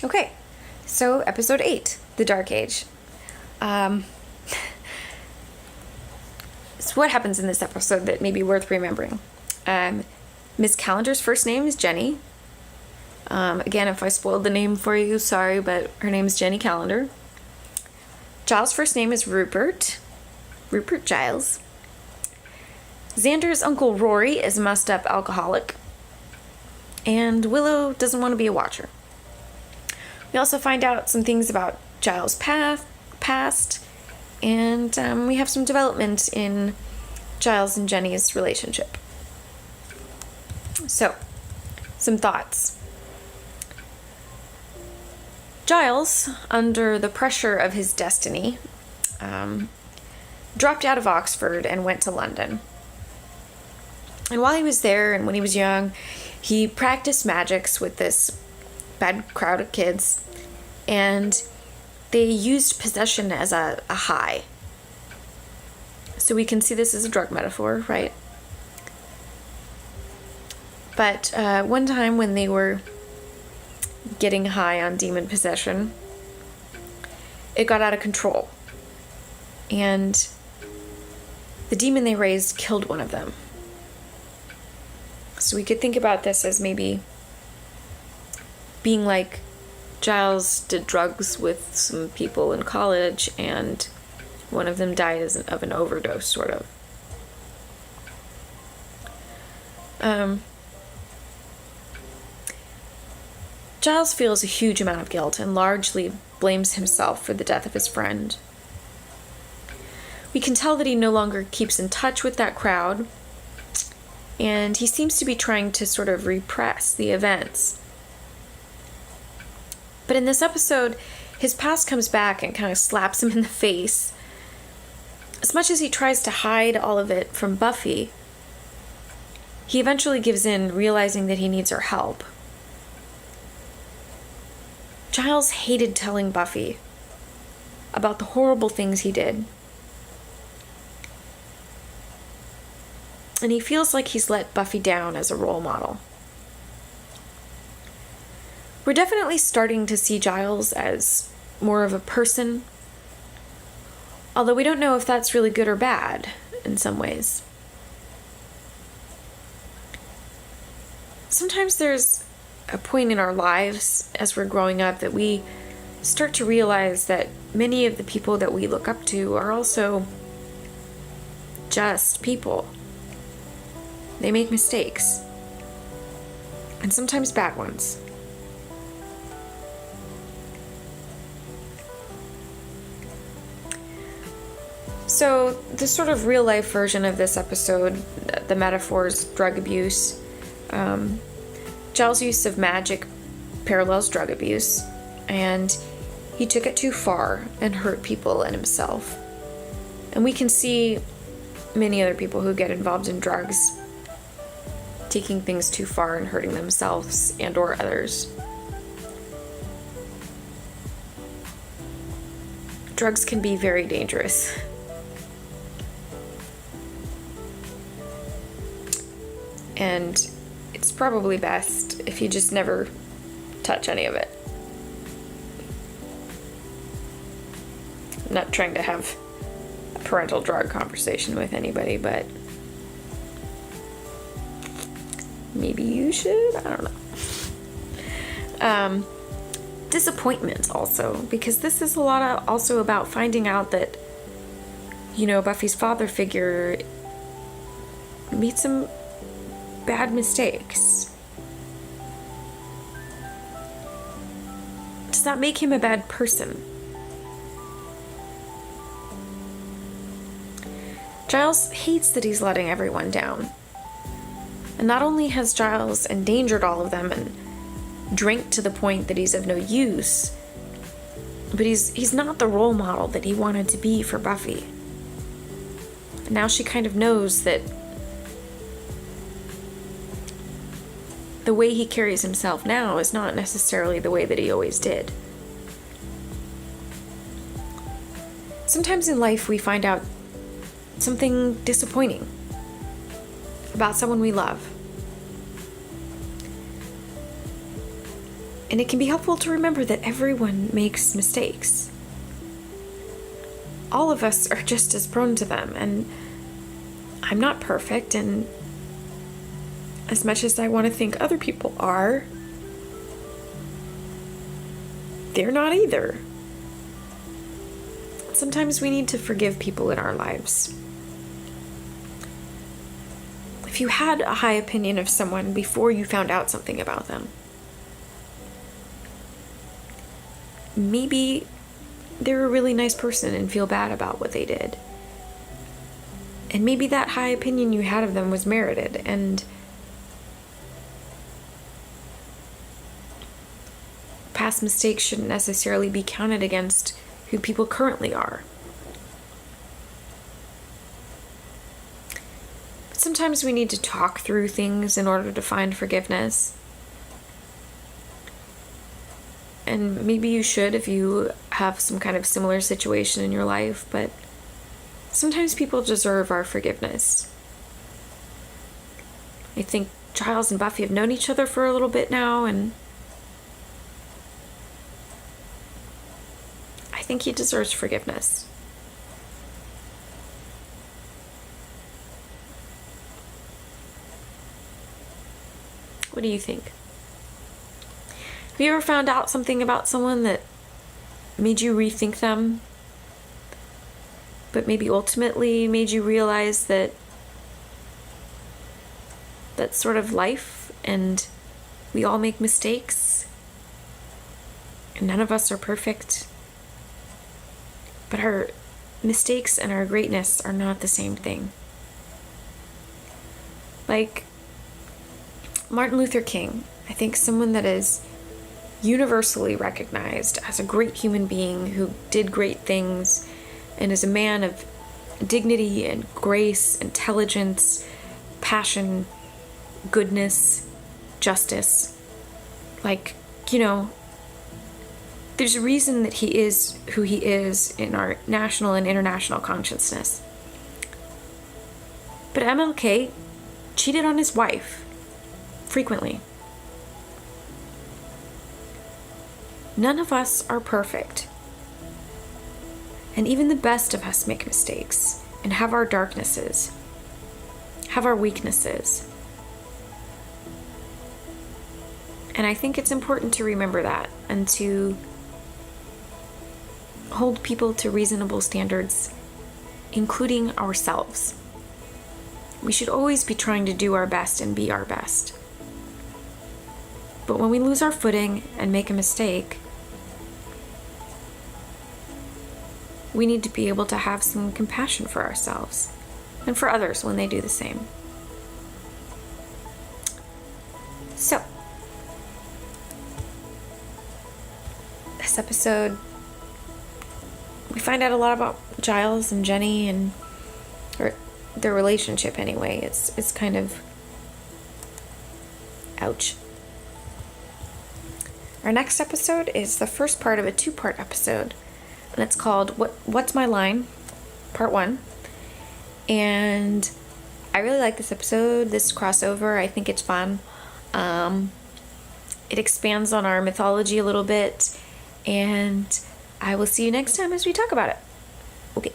Okay, so episode 8, The Dark Age. So what happens in this episode that may be worth remembering? Miss Calendar's first name is Jenny. Again, if I spoiled the name for you, sorry, but her name is Jenny Calendar. Giles' first name is Rupert Giles. Xander's uncle Rory is a messed up alcoholic. And Willow doesn't want to be a watcher. We also find out some things about Giles' past, and we have some development in Giles and Jenny's relationship. So, some thoughts. Giles, under the pressure of his destiny, dropped out of Oxford and went to London. And while he was there, and when he was young, he practiced magics with this bad crowd of kids, and they used possession as a high. So we can see this as a drug metaphor, right? But one time when they were getting high on demon possession, it got out of control. And the demon they raised killed one of them. So we could think about this as maybe being like Giles did drugs with some people in college and one of them died of an overdose, sort of. Giles feels a huge amount of guilt and largely blames himself for the death of his friend. We can tell that he no longer keeps in touch with that crowd, and he seems to be trying to sort of repress the events. But in this episode, his past comes back and kind of slaps him in the face. As much as he tries to hide all of it from Buffy, he eventually gives in, realizing that he needs her help. Giles hated telling Buffy about the horrible things he did. And he feels like he's let Buffy down as a role model. We're definitely starting to see Giles as more of a person, although we don't know if that's really good or bad in some ways. Sometimes there's a point in our lives as we're growing up that we start to realize that many of the people that we look up to are also just people. They make mistakes, and sometimes bad ones. So, the sort of real-life version of this episode, the metaphor is drug abuse. Giles' use of magic parallels drug abuse, and he took it too far and hurt people and himself. And we can see many other people who get involved in drugs taking things too far and hurting themselves and or others. Drugs can be very dangerous. And it's probably best if you just never touch any of it. I'm not trying to have a parental drug conversation with anybody, but maybe you should? I don't know. Disappointment also, because this is a lot also about finding out that, Buffy's father figure made some bad mistakes. Does that make him a bad person? Giles hates that he's letting everyone down. And not only has Giles endangered all of them and drank to the point that he's of no use, but he's not the role model that he wanted to be for Buffy. And now she kind of knows that the way he carries himself now is not necessarily the way that he always did. Sometimes in life we find out something disappointing about someone we love. And it can be helpful to remember that everyone makes mistakes. All of us are just as prone to them, and I'm not perfect, and as much as I want to think other people are, they're not either. Sometimes we need to forgive people in our lives. If you had a high opinion of someone before you found out something about them, maybe they're a really nice person and feel bad about what they did. And maybe that high opinion you had of them was merited, and past mistakes shouldn't necessarily be counted against who people currently are. But sometimes we need to talk through things in order to find forgiveness. And maybe you should if you have some kind of similar situation in your life, but sometimes people deserve our forgiveness. I think Giles and Buffy have known each other for a little bit now, and I think he deserves forgiveness. What do you think? Have you ever found out something about someone that made you rethink them, but maybe ultimately made you realize that that's sort of life, and we all make mistakes, and none of us are perfect, but our mistakes and our greatness are not the same thing? Like Martin Luther King, I think someone that is universally recognized as a great human being who did great things and is a man of dignity and grace, intelligence, passion, goodness, justice. Like, there's a reason that he is who he is in our national and international consciousness. But MLK cheated on his wife frequently. None of us are perfect. And even the best of us make mistakes and have our darknesses, have our weaknesses. And I think it's important to remember that and to hold people to reasonable standards, including ourselves. We should always be trying to do our best and be our best. But when we lose our footing and make a mistake, we need to be able to have some compassion for ourselves and for others when they do the same. So, this episode, we find out a lot about Giles and Jenny or their relationship anyway. It's kind of ouch. Our next episode is the first part of a 2-part episode, and it's called What's My Line? Part 1. And I really like this episode, this crossover. I think it's fun. It expands on our mythology a little bit, and I will see you next time as we talk about it. Okay.